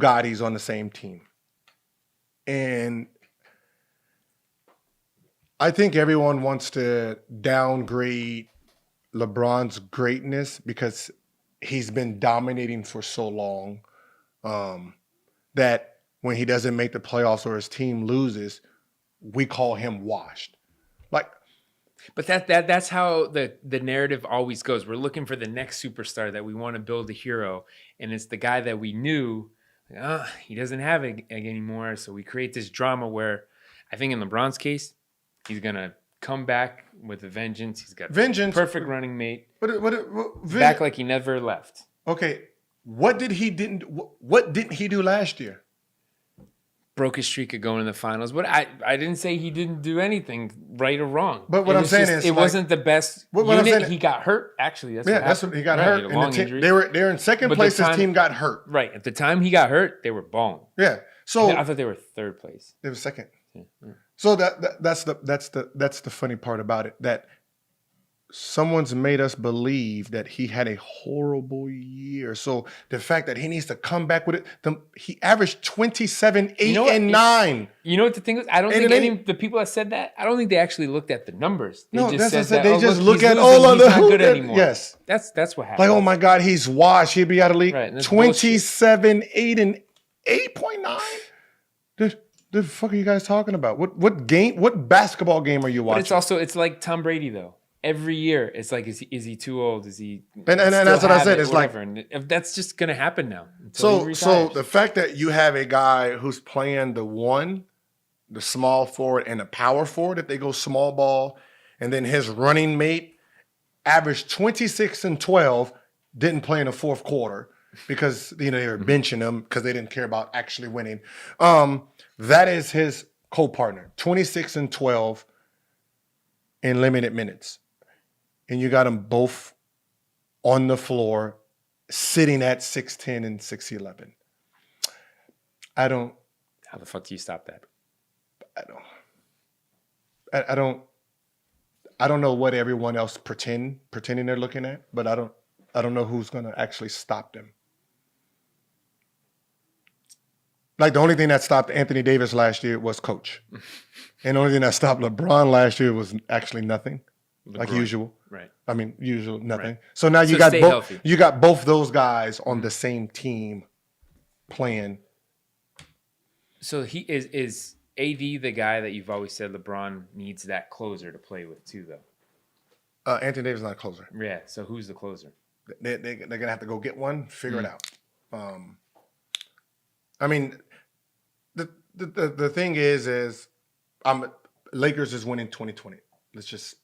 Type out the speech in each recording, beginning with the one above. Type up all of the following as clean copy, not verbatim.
Gotti's on the same team. And I think everyone wants to downgrade LeBron's greatness because he's been dominating for so long that when he doesn't make the playoffs or his team loses, we call him washed. But that's how the narrative always goes. We're looking for the next superstar that we want to build a hero, and it's the guy that we knew. He doesn't have it anymore, so we create this drama where I think in LeBron's case, he's gonna come back with a vengeance. He's got perfect running mate, back like he never left. Okay, what didn't he do last year? Broke his streak of going to the finals. But I didn't say he didn't do anything right or wrong. But what I'm saying is it wasn't the best unit. He got hurt. Actually, that's what he got hurt. He had a long injury. They were in second place. His team got hurt. Right at the time he got hurt, they were balling. Yeah. So I thought they were third place. They were second. Yeah. So that's the funny part about it, that someone's made us believe that he had a horrible year. So the fact that he needs to come back with it, he averaged 27, 8, and 9. You know what the thing is? I don't think the people that said that, I don't think they actually looked at the numbers. They just look at all of the. He's not good anymore. Yes, that's what happened. Like, oh my God, he's washed. He'll be out of the league. Right, 27, 8, and 8.9. The fuck are you guys talking about? What game? What basketball game are you watching? But it's like Tom Brady though. Every year, it's like, is he too old? Is he? And that's what I said. It's like, and that's just gonna happen now. So the fact that you have a guy who's playing the small forward, and the power forward, that they go small ball, and then his running mate averaged 26 and 12, didn't play in the fourth quarter because they were benching him because they didn't care about actually winning. That is his co-partner, 26 and 12 in limited minutes. And you got them both on the floor, sitting at 6'10 and 6'11. How the fuck do you stop that? I don't know what everyone else pretending they're looking at, but I don't know who's gonna actually stop them. Like, the only thing that stopped Anthony Davis last year was coach. And the only thing that stopped LeBron last year was actually nothing. Like usual. Right. I mean, usual nothing. Right. So now you got both those guys on the same team playing. So he is AD the guy that you've always said LeBron needs that closer to play with too, though? Anthony Davis is not a closer. Yeah. So who's the closer? They're gonna have to go get one, figure it out. I mean, the thing is Lakers is winning 2020. Let's just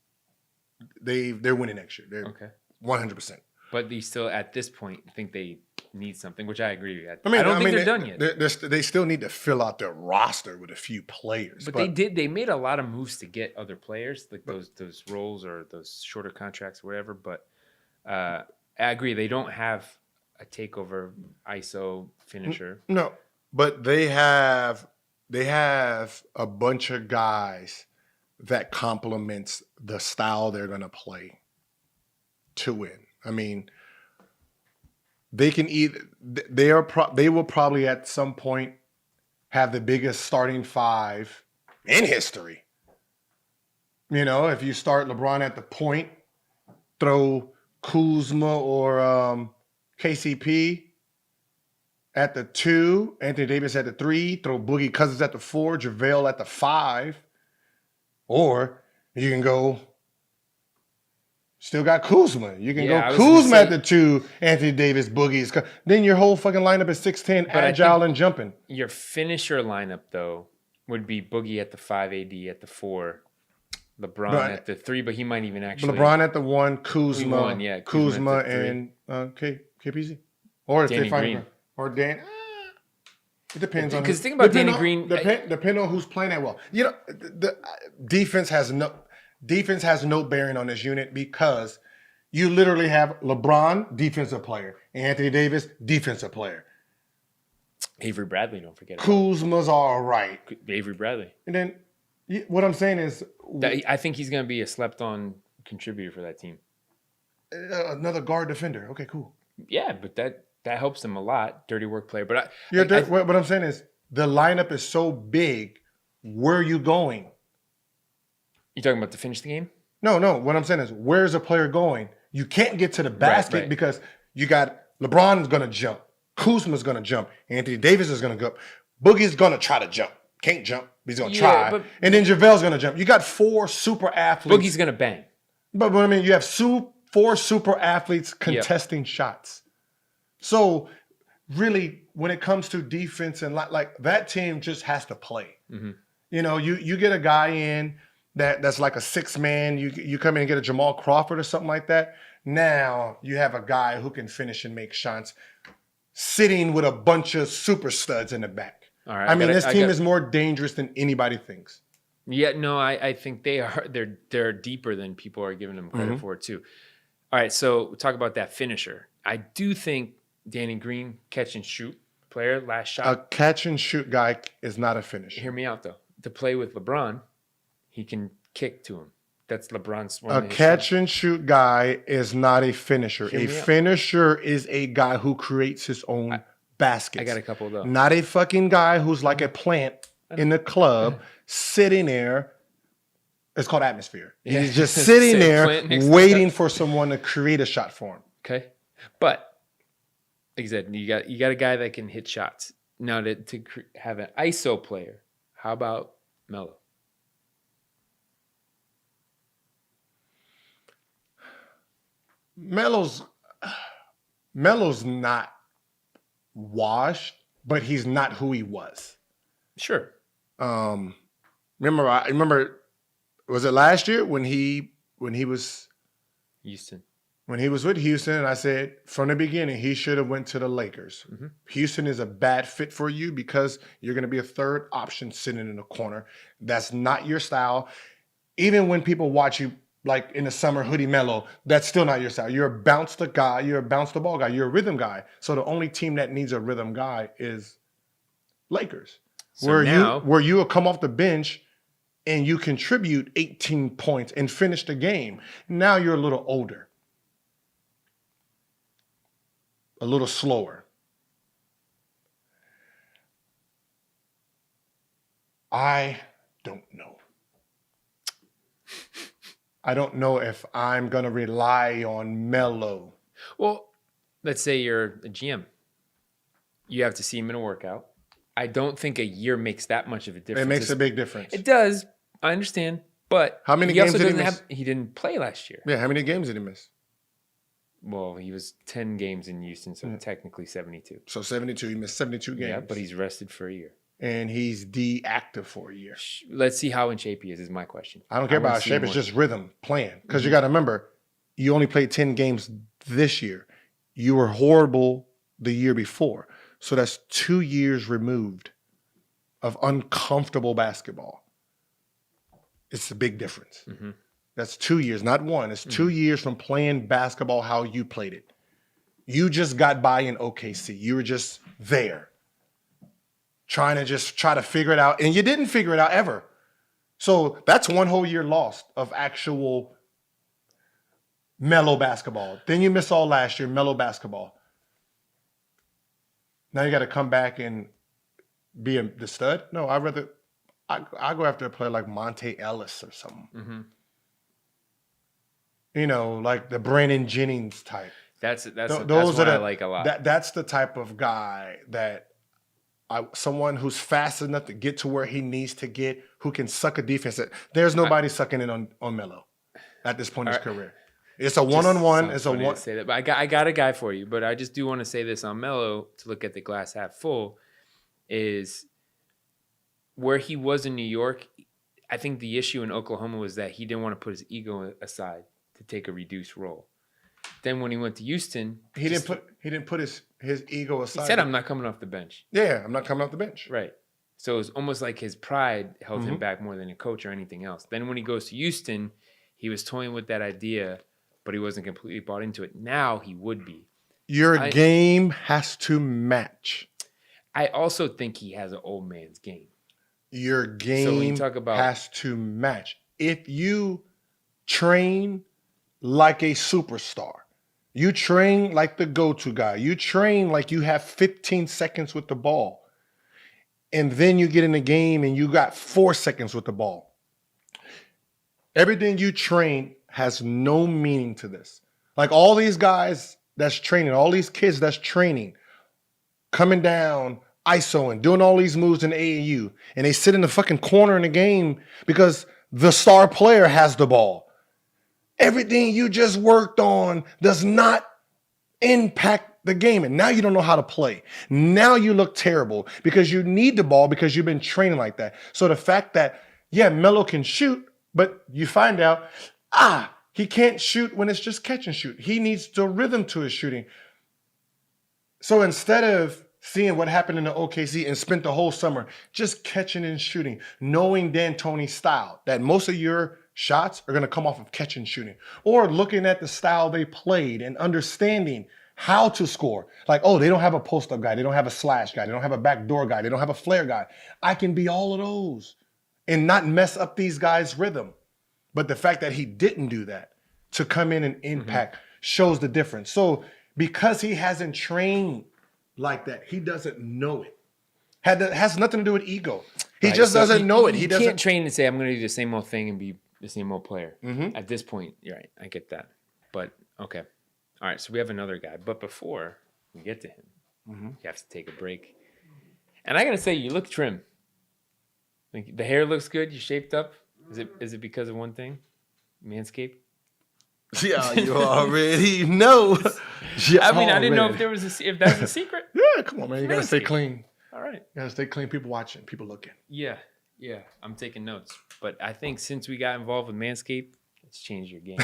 they're winning next year. They're okay. 100%. But they still, at this point, think they need something, which I agree with. I don't think they're done yet. They still need to fill out their roster with a few players. But they did. They made a lot of moves to get other players, like those roles or those shorter contracts, or whatever. But I agree. They don't have a takeover ISO finisher. No, but they have a bunch of guys that complements the style they're going to play to win. I mean, they will probably at some point have the biggest starting five in history. If you start LeBron at the point, throw Kuzma or KCP at the 2, Anthony Davis at the 3, throw Boogie Cousins at the 4, JaVale at the 5. Or you can go, still got Kuzma. You can go Kuzma at the 2, Anthony Davis, Boogie. Then your whole fucking lineup is 6'10", agile and jumping. Your finisher lineup, though, would be Boogie at the 5, AD at the 4, LeBron at the 3, but he might even actually... LeBron at the 1, Kuzma. Kuzma and KPZ. Or if they find Green. Or Dan... It depends on because think about Danny Green. Depending on who's playing that well. The defense has no bearing on this unit because you literally have LeBron, defensive player, Anthony Davis, defensive player. Avery Bradley, don't forget. Kuzma's all right. Avery Bradley. And then what I'm saying is, I think he's going to be a slept-on contributor for that team. Another guard defender. Okay, cool. Yeah, but That helps them a lot. Dirty work player. But what I'm saying is the lineup is so big. Where are you going? You talking about to finish the game? No. What I'm saying is, where's a player going? You can't get to the basket because you got LeBron's going to jump. Kuzma's going to jump. Anthony Davis is going to go. Boogie's going to try to jump. Can't jump. He's going to try. And then JaVale's going to jump. You got 4 super athletes. Boogie's going to bang. But I mean, you have 4 super athletes contesting shots. So really, when it comes to defense and like that team just has to play. Mm-hmm. You know, you get a guy in that's like a 6-man. You come in and get a Jamal Crawford or something like that. Now you have a guy who can finish and make shots, sitting with a bunch of super studs in the back. All right, this team is more dangerous than anybody thinks. Yeah, no, I think they are. They're deeper than people are giving them credit for too. All right, so talk about that finisher. I do think Danny Green, catch and shoot player, last shot. A catch and shoot guy is not a finisher. Hear me out though. To play with LeBron, he can kick to him. That's LeBron's one. A catch and shoot guy is not a finisher. A finisher is a guy who creates his own baskets. I got a couple though. Not a fucking guy who's like a plant in the club sitting there. It's called atmosphere. Yeah. He's just sitting there waiting for someone to create a shot for him. Okay. But like I said, you got a guy that can hit shots. Now to have an ISO player, how about Melo? Melo's not washed, but he's not who he was. Sure. Remember, was it last year when he was Houston? When he was with Houston, and I said from the beginning he should have went to the Lakers. Mm-hmm. Houston is a bad fit for you because you're going to be a third option sitting in the corner. That's not your style. Even when people watch you, like in the summer, Hoodie Melo, that's still not your style. You're a bounce the guy. You're a bounce the ball guy. You're a rhythm guy. So the only team that needs a rhythm guy is Lakers. So where you will come off the bench and you contribute 18 points and finish the game. Now you're a little older, a little slower. I don't know. I don't know if I'm going to rely on Melo. Well, let's say you're a GM. You have to see him in a workout. I don't think a year makes that much of a difference. It makes a big difference. It does. I understand. But how many games did he miss? He didn't play last year. Yeah, how many games did he miss? Well, he was 10 games in Houston, so technically 72. So 72, he missed 72 games. Yeah, but he's rested for a year. And he's deactive for a year. Let's see how in shape he is my question. I don't care about shape. It's just rhythm, playing. Because you got to remember, you only played 10 games this year. You were horrible the year before. So that's 2 years removed of uncomfortable basketball. It's a big difference. Mm-hmm. That's 2 years, not one. It's 2 years from playing basketball how you played it. You just got by in OKC. You were just there. Try to figure it out. And you didn't figure it out ever. So that's one whole year lost of actual Melo basketball. Then you missed all last year, Melo basketball. Now you got to come back and be the stud? No, I go after a player like Monte Ellis or something. Mm-hmm. You know, like the Brandon Jennings type. That's what I like a lot. That's the type of guy that someone who's fast enough to get to where he needs to get, who can suck a defense. There's nobody sucking in on Melo at this point in his career. It's a one-on-one. It's a one. To say that, but I got a guy for you. But I just do want to say this on Melo to look at the glass half full is where he was in New York. I think the issue in Oklahoma was that he didn't want to put his ego aside to take a reduced role. Then when he went to Houston, he didn't put his ego aside. He said, "I'm not coming off the bench." Yeah, I'm not coming off the bench. Right. So it was almost like his pride held him back more than a coach or anything else. Then when he goes to Houston, he was toying with that idea, but he wasn't completely bought into it. Now he would be. Your game has to match. I also think he has an old man's game. Your game has to match. If you train like a superstar, You train like the go-to guy. You train like you have 15 seconds with the ball. And then you get in the game and you got 4 seconds with the ball. Everything you train has no meaning to this. Like all these guys that's training, all these kids that's training, coming down, ISOing, doing all these moves in AAU, and they sit in the fucking corner in the game because the star player has the ball. Everything you just worked on does not impact the game. And now you don't know how to play. Now you look terrible because you need the ball because you've been training like that. So the fact that, yeah, Melo can shoot, but you find out, he can't shoot when it's just catch and shoot. He needs the rhythm to his shooting. So instead of seeing what happened in the OKC and spent the whole summer just catching and shooting, knowing D'Antoni's style, that most of your shots are going to come off of catch and shooting, or looking at the style they played and understanding how to score. Like, oh, they don't have a post-up guy. They don't have a slash guy. They don't have a backdoor guy. They don't have a flare guy. I can be all of those and not mess up these guys' rhythm. But the fact that he didn't do that to come in and impact shows the difference. So because he hasn't trained like that, he doesn't know it. Has nothing to do with ego. He just doesn't know it. He doesn't. Can't train and say, I'm going to do the same old thing and be the same old player. At this point, you're right. I get that. But, okay. All right, so we have another guy. But before we get to him, you have to take a break. And I got to say, you look trim. Like, the hair looks good. You shaped up. Is it because of one thing? Manscaped? Yeah, you already know. I mean, I didn't know if that's a secret. Yeah, come on, man. You got to stay clean. All right. You got to stay clean. People watching. People looking. Yeah. I'm taking notes. But I think since we got involved with Manscaped, it's changed your game.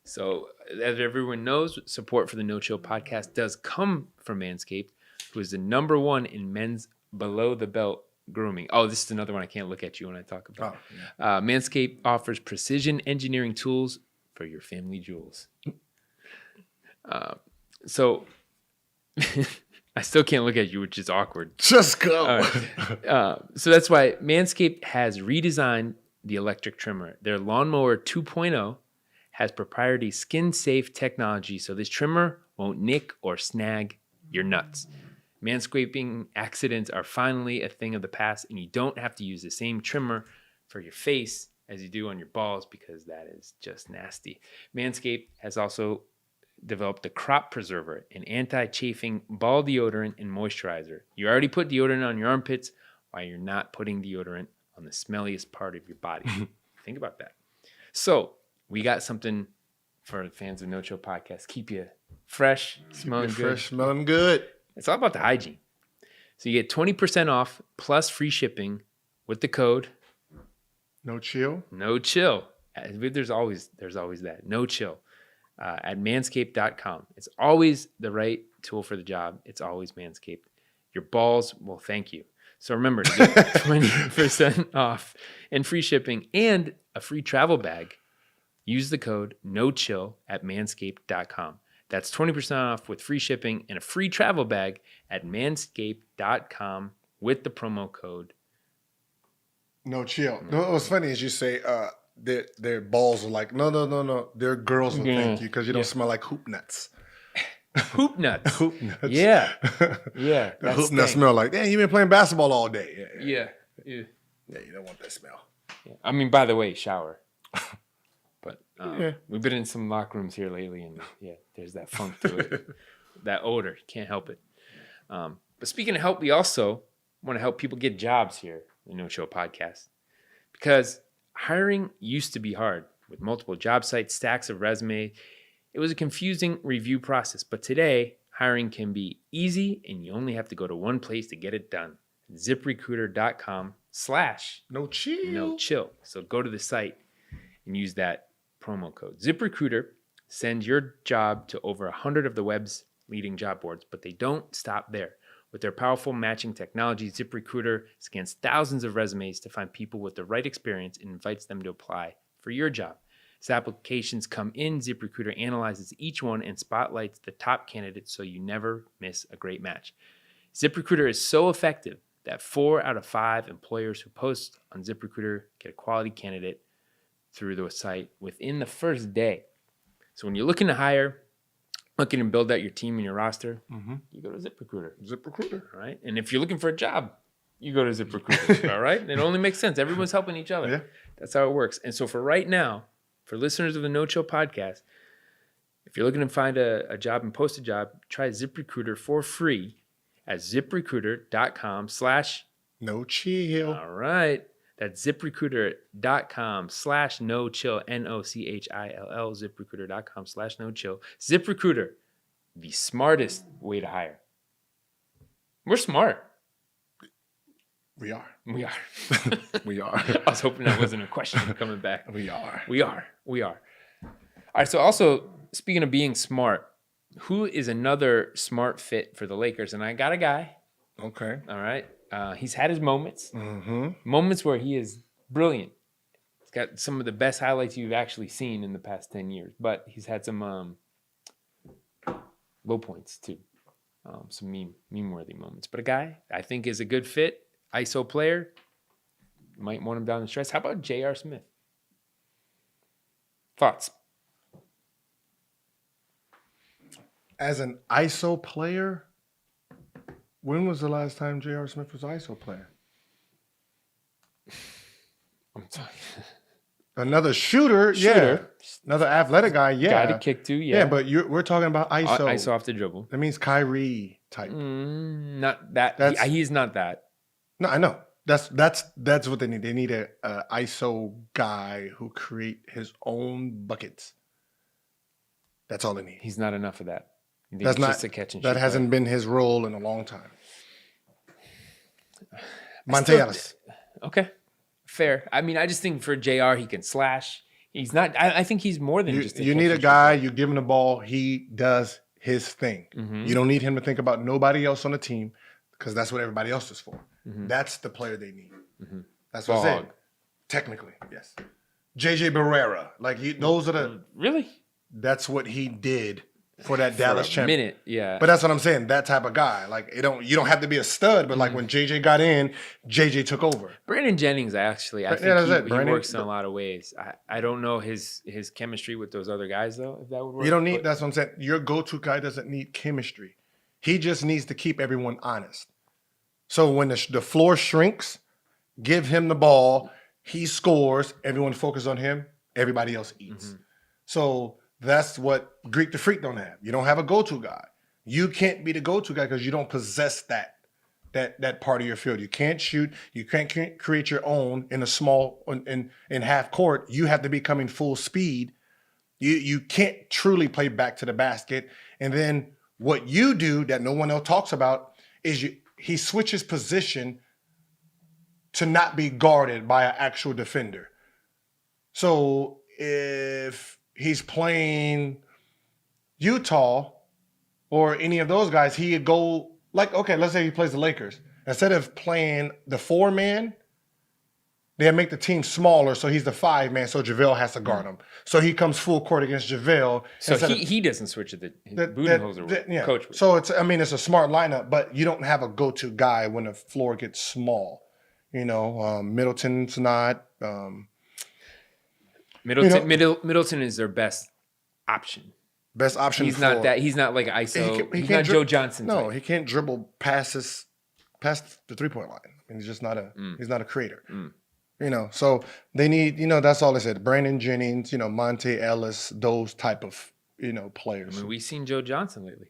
So, as everyone knows, support for the No Chill podcast does come from Manscaped, who is the #1 in men's below-the-belt grooming. Oh, this is another one I can't look at you when I talk about. Manscaped offers precision engineering tools for your family jewels. So, I still can't look at you, which is awkward. Just go. Right. So that's why Manscaped has redesigned the electric trimmer. Their Lawnmower 2.0 has proprietary skin-safe technology, so this trimmer won't nick or snag your nuts. Manscaping accidents are finally a thing of the past, and you don't have to use the same trimmer for your face as you do on your balls because that is just nasty. Manscaped has also developed the Crop Preserver, an anti-chafing ball deodorant and moisturizer. You already put deodorant on your armpits, why you're not putting deodorant on the smelliest part of your body. Think about that. So we got something for the fans of No Chill Podcast. Keep you fresh, smelling good. It's all about the hygiene. So you get 20% off plus free shipping with the code No Chill. No Chill. There's always that. No Chill. At manscaped.com. It's always the right tool for the job. It's always Manscaped. Your balls will thank you. So remember to get 20% off and free shipping and a free travel bag. Use the code NOCHILL at manscaped.com. That's 20% off with free shipping and a free travel bag at manscaped.com with the promo code No Chill. No, what's funny is you say their balls are like, no. Their girls will thank you because you don't smell like hoop nuts. Hoop nuts. Hoop nuts. Yeah. The hoop nuts smell like, you've been playing basketball all day. Yeah, you don't want that smell. Yeah. I mean, by the way, shower. But we've been in some locker rooms here lately, and there's that funk to it. That odor. Can't help it. But speaking of help, we also want to help people get jobs here in No Show Podcast. Because hiring used to be hard with multiple job sites, stacks of resumes. It was a confusing review process, but today hiring can be easy and you only have to go to one place to get it done. ZipRecruiter.com/NoChill. So go to the site and use that promo code. ZipRecruiter sends your job to over 100 of the web's leading job boards, but they don't stop there. With their powerful matching technology, ZipRecruiter scans thousands of resumes to find people with the right experience and invites them to apply for your job. As applications come in, ZipRecruiter analyzes each one and spotlights the top candidates so you never miss a great match. ZipRecruiter is so effective that 4 out of 5 employers who post on ZipRecruiter get a quality candidate through the site within the first day. So when you're looking to hire, looking to build out your team and your roster, Mm-hmm. you go to ZipRecruiter. ZipRecruiter. All right. And if you're looking for a job, you go to ZipRecruiter. All right. It only makes sense. Everyone's helping each other. Yeah. That's how it works. And so for right now, for listeners of the No Chill podcast, if you're looking to find a job and post a job, try ZipRecruiter for free at ZipRecruiter.com/. No chill. All right. That's ZipRecruiter.com/no chill. NOCHILL. ZipRecruiter.com/no chill. ZipRecruiter, the smartest way to hire. We're smart. We are. We are. We are. I was hoping that wasn't a question coming back. We are. We are. All right. So also, speaking of being smart, who is another smart fit for the Lakers? And I got a guy. Okay. All right. He's had his moments. Mm-hmm. Moments where he is brilliant. He's got some of the best highlights you've actually seen in the past 10 years. But he's had some low points too. Some meme-worthy moments. But a guy I think is a good fit. ISO player. Might want him down the stretch. How about J.R. Smith? Thoughts? As an ISO player, when was the last time J.R. Smith was an ISO player? I'm sorry. Another shooter, yeah. Another athletic guy, yeah. Guy to kick to, yeah. Yeah, but we're talking about ISO. ISO off the dribble. That means Kyrie type. Not that. He's not that. No, I know. That's what they need. They need a ISO guy who create his own buckets. That's all they need. He's not enough of that. That's not just a catch and shoot that hasn't player. been his role in a long time. Monte Ellis. Okay, fair. I mean, I just think for JR, he can slash. He's not. I think he's more than just. You need a guy. You give him the ball. He does his thing. Mm-hmm. You don't need him to think about nobody else on the team because that's what everybody else is for. Mm-hmm. That's the player they need. Mm-hmm. That's what I'm saying. Technically, yes. JJ Barrera, those are the. Really? That's what he did for that Dallas champion. Minute, yeah. But that's what I'm saying. That type of guy, you don't have to be a stud, but when JJ got in, JJ took over. Brandon Jennings, I think he works in a lot of ways. I don't know his chemistry with those other guys though. If that would work, you don't need. That's what I'm saying. Your go-to guy doesn't need chemistry. He just needs to keep everyone honest. So when the floor shrinks, give him the ball. He scores. Everyone focus on him. Everybody else eats. Mm-hmm. So that's what Greek the Freak don't have. You don't have a go-to guy. You can't be the go-to guy because you don't possess that part of your field. You can't shoot. You can't create your own in a small in half court. You have to be coming full speed. You can't truly play back to the basket. And then what you do that no one else talks about is he switches position to not be guarded by an actual defender. So if he's playing Utah or any of those guys, he'd go let's say he plays the Lakers. Instead of playing the 4-man, they make the team smaller, so he's the 5-man, so JaVale has to guard him. So he comes full court against JaVale. So he doesn't switch it. Budenholzer coach. So it's a smart lineup, but you don't have a go-to guy when the floor gets small. Middleton's not. Middleton is their best option. Best option. He's not that. He's not like ISO. He's not Joe Johnson. No, type. He can't dribble past the 3-point line. He's just not a. He's not a creator. So they need. That's all I said. Brandon Jennings. Monte Ellis. Those type of players. I mean, we've seen Joe Johnson lately.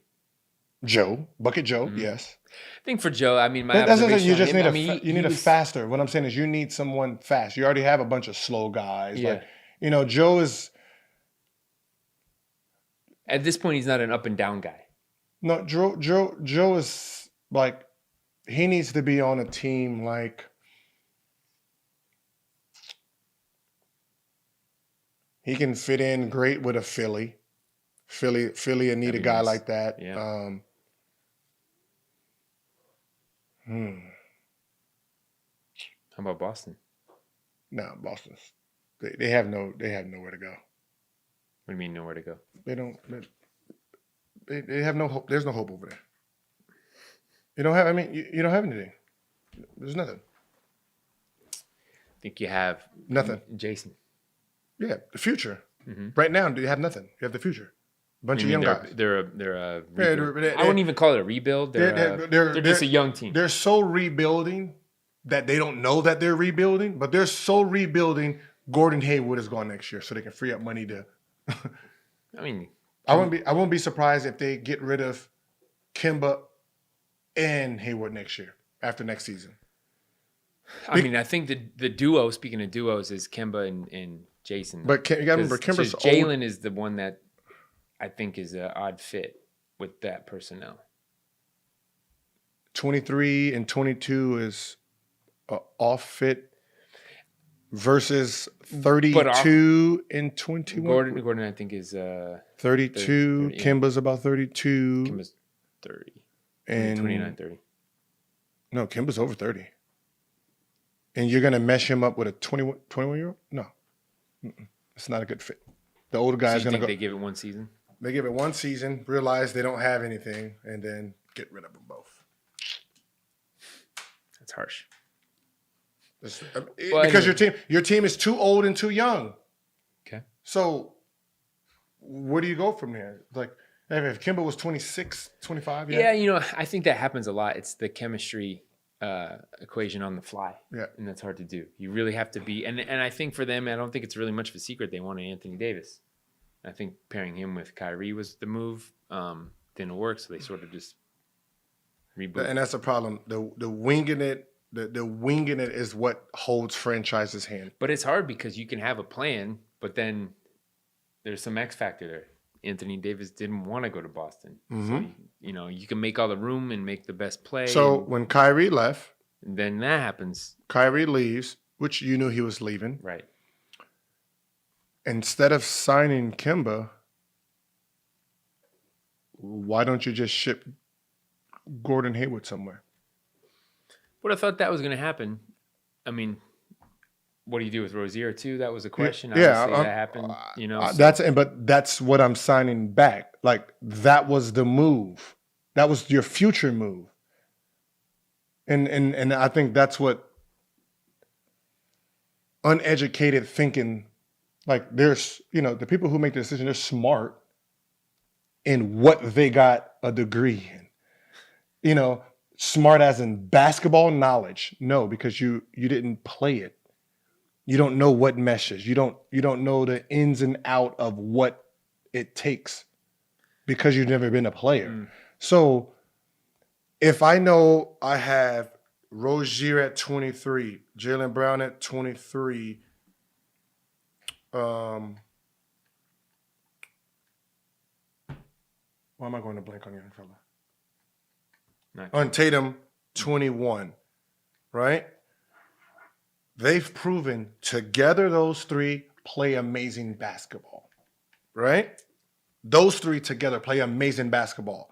Bucket Joe. Yes. I think for Joe, I mean, you just need a faster. What I'm saying is you need someone fast. You already have a bunch of slow guys. Yeah. Joe is. At this point, he's not an up and down guy. No, Joe is he needs to be on a team he can fit in great with a Philly. Philly need a guy nice. Like that. Yeah. How about Boston? No, Boston's they have nowhere to go. What do you mean nowhere to go? They don't. They have no hope. There's no hope over there. You don't have. I mean, you don't have anything. There's nothing. I think you have nothing. Jason. Yeah, the future. Mm-hmm. Right now, you have nothing. You have the future. Bunch You of mean young guys. they're a rebuild. They- I wouldn't even call it a rebuild. They're just a young team. They're so rebuilding that they don't know that they're rebuilding, but they're so rebuilding. Gordon Hayward is gone next year, so they can free up money to. I mean, I won't be surprised if they get rid of Kemba and Hayward next year after next season. I mean, I think the duo. Speaking of duos, is Kemba and Jason. But you got to remember, Kemba's old. Jalen is the one that I think is an odd fit with that personnel. 23 and 22 is off fit versus 32 and 21. Gordon, I think is 32. 30, yeah. Kimba's about 32. Kimba's 30. And 29, 30. No, Kimba's over 30. And you're going to mesh him up with a 21-year-old? No. It's not a good fit. The older guy's going to go. They give it one season? They give it one season, realize they don't have anything, and then get rid of them both. That's harsh. Because your team is too old and too young. Okay. So where do you go from there? Like, if Kemba was 26, 25, yeah, I think that happens a lot. It's the chemistry equation on the fly. Yeah. And that's hard to do. You really have to be, and I think for them, I don't think it's really much of a secret. They wanted Anthony Davis. I think pairing him with Kyrie was the move. Didn't work, so they sort of just rebooted. And that's the problem. The winging it, the winging it is what holds franchises' hand. But it's hard because you can have a plan, but then there's some X factor there. Anthony Davis didn't want to go to Boston. Mm-hmm. So, you can make all the room and make the best play. So when Kyrie left, and then that happens. Kyrie leaves, which you knew he was leaving. Right. Instead of signing Kemba, why don't you just ship Gordon Hayward somewhere? But I thought that was going to happen. I mean, what do you do with Rozier too? That was a question. Yeah, Obviously, that happened. But that's what I'm signing back. Like, that was the move. That was your future move. And I think that's what uneducated thinking. Like, there's the people who make the decision, they're smart in what they got a degree in. Smart as in basketball knowledge. No, because you didn't play it. You don't know what meshes. You don't know the ins and out of what it takes because you've never been a player. Mm. So if I know I have Rozier at 23, Jaylen Brown at 23, why am I going to blank on young fella? On Tatum, 21, right? They've proven together those three play amazing basketball, right? Those three together play amazing basketball.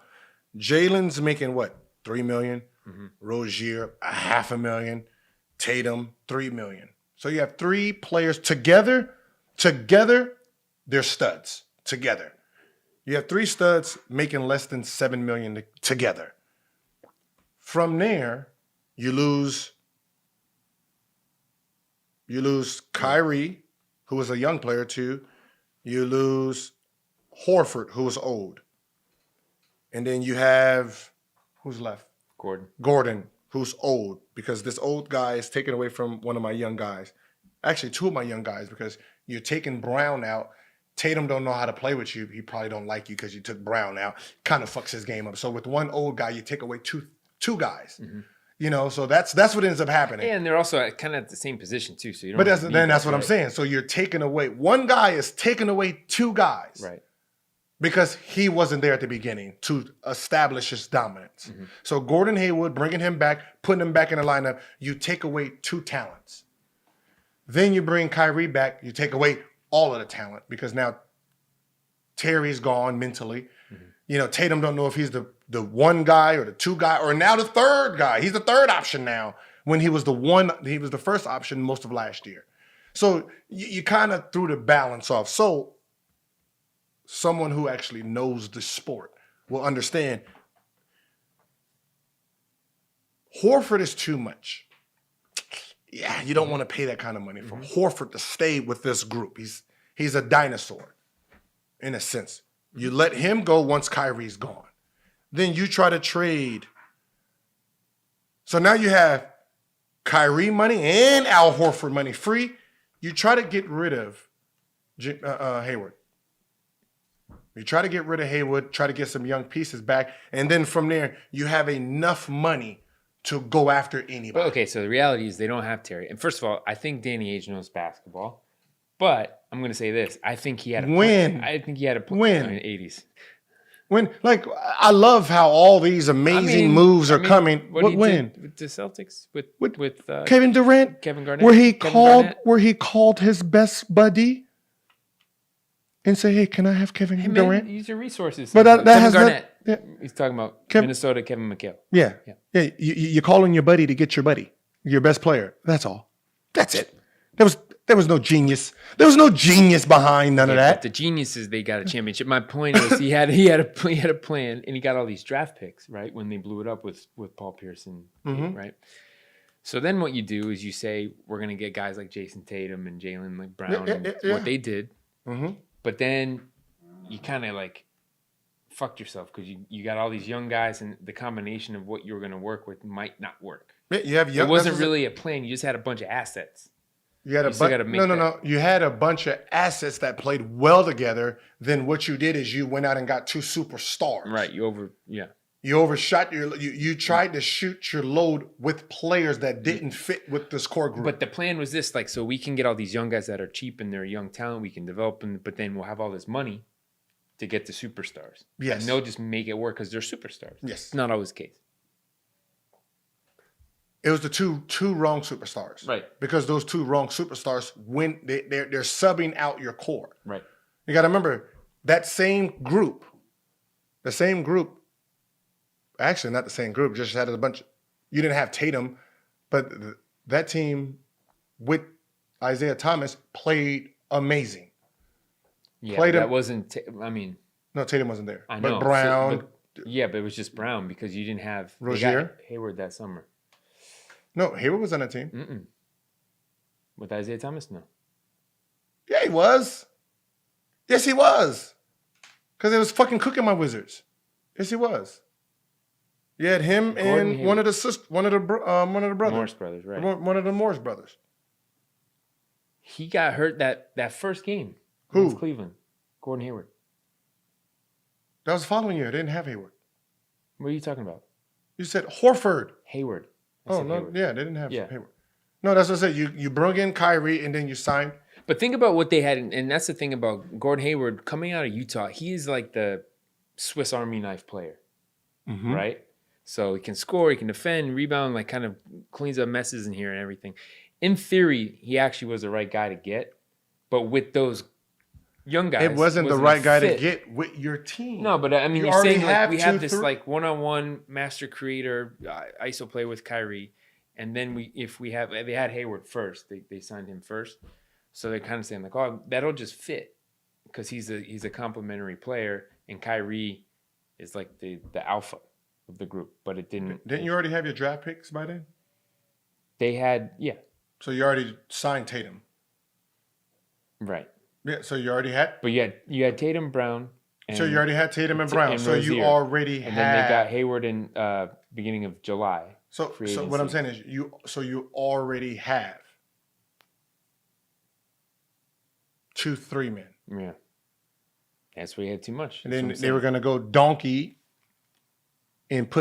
Jalen's making what? $3 million. Mm-hmm. Rozier, $500,000. Tatum, $3 million. So you have three players together, they're studs together. You have three studs making less than $7 million together. From there, you lose Kyrie, who was a young player too. You lose Horford, who was old. And then you have, who's left? Gordon, who's old, because this old guy is taken away from one of my young guys. Actually, two of my young guys, because you're taking Brown out. Tatum don't know how to play with you. He probably don't like you because you took Brown out. Kind of fucks his game up. So with one old guy, you take away two guys. Mm-hmm. So that's what ends up happening. And they're also kind of at the same position too. So you don't. But that's what I'm saying. So you're taking away one guy is taking away two guys, right? Because he wasn't there at the beginning to establish his dominance. Mm-hmm. So Gordon Hayward, bringing him back, putting him back in the lineup, you take away two talents. Then you bring Kyrie back, you take away all of the talent because now Terry's gone mentally. Mm-hmm. Tatum don't know if he's the one guy or the two guy or now the third guy. He's the third option now when he was the first option most of last year. So you kind of threw the balance off. So someone who actually knows the sport will understand Horford is too much. Yeah, you don't want to pay that kind of money for Horford to stay with this group. He's a dinosaur in a sense. You let him go once Kyrie's gone. Then you try to trade. So now you have Kyrie money and Al Horford money free. You try to get rid of Hayward. You try to get rid of Hayward, try to get some young pieces back, and then from there, you have enough money to go after anybody. But okay, so the reality is they don't have Terry. And first of all, I think Danny Ainge knows basketball. But I'm going to say this. I think he had a When? I think he had a When? in the 80s. When, like, I love how all these amazing moves are coming. What when? did with the Celtics with Kevin Durant, Kevin Garnett, where he called his best buddy and say, "Hey, can I have Kevin Durant?" Use your resources. But that Kevin has Garnett. Yeah. He's talking about Minnesota Kevin McHale. Yeah. You're calling your buddy to get your buddy, your best player. That's all. That's it. There was no genius. There was no genius behind none of that. But the genius is they got a championship. My point is he had a plan, and he got all these draft picks right when they blew it up with Paul Pierce and right. So then what you do is you say we're going to get guys like Jason Tatum and Jaylen Brown and what they did. Mm-hmm. But then you kind of like fucked yourself because you got all these young guys and the combination of what you were going to work with might not work. Yeah, it wasn't really a plan. You just had a bunch of assets. You had no. You had a bunch of assets that played well together. Then what you did is you went out and got two superstars. Right. You overshot you tried to shoot your load with players that didn't fit with this core group. But the plan was this, like, so we can get all these young guys that are cheap and they're young talent. We can develop them, but then we'll have all this money to get the superstars. Yes. And they'll just make it work because they're superstars. Yes. It's not always the case. It was the two wrong superstars. Right. Because those two wrong superstars, when they're subbing out your core. Right. You got to remember that same group, actually not the same group, just had a bunch. You didn't have Tatum, but that team with Isaiah Thomas played amazing. Yeah, that wasn't, no, Tatum wasn't there. I know. But Brown. But it was just Brown because you didn't have Rozier. Hayward that summer. No, Hayward was on that team. Mm-mm. With Isaiah Thomas, no. Yeah, he was. Yes, he was. Because it was fucking cooking my Wizards. Yes, he was. You had him and Hayward. one of the brothers. Morris brothers, right? One of the Morris brothers. He got hurt that first game. Who? Against Cleveland. Gordon Hayward. That was the following year. They didn't have Hayward. What are you talking about? You said Horford. Hayward. Oh, no. Hayward. Yeah, they didn't have Hayward. No, that's what I said. You brought in Kyrie and then you signed. But think about what they had. And that's the thing about Gordon Hayward coming out of Utah. He is like the Swiss Army knife player, right? So he can score, he can defend, rebound, like kind of cleans up messes in here and everything. In theory, he actually was the right guy to get. But with those young guys, it wasn't the right guy to get with your team. No, but I mean, you're saying like we have this like one-on-one master creator ISO play with Kyrie, and then they had Hayward first, they signed him first, so they're kind of saying like, oh, that'll just fit because he's a complementary player, and Kyrie is like the alpha of the group, but it didn't. Didn't you already have your draft picks by then? They had, So you already signed Tatum, right? Yeah, so you already had. But you had Tatum, Brown. So you already had Tatum and Brown. So you already had. And then they got Hayward in beginning of July. So what I'm saying is you already have 2-3 men. Yeah. That's where you had too much. And then they were going to go donkey and put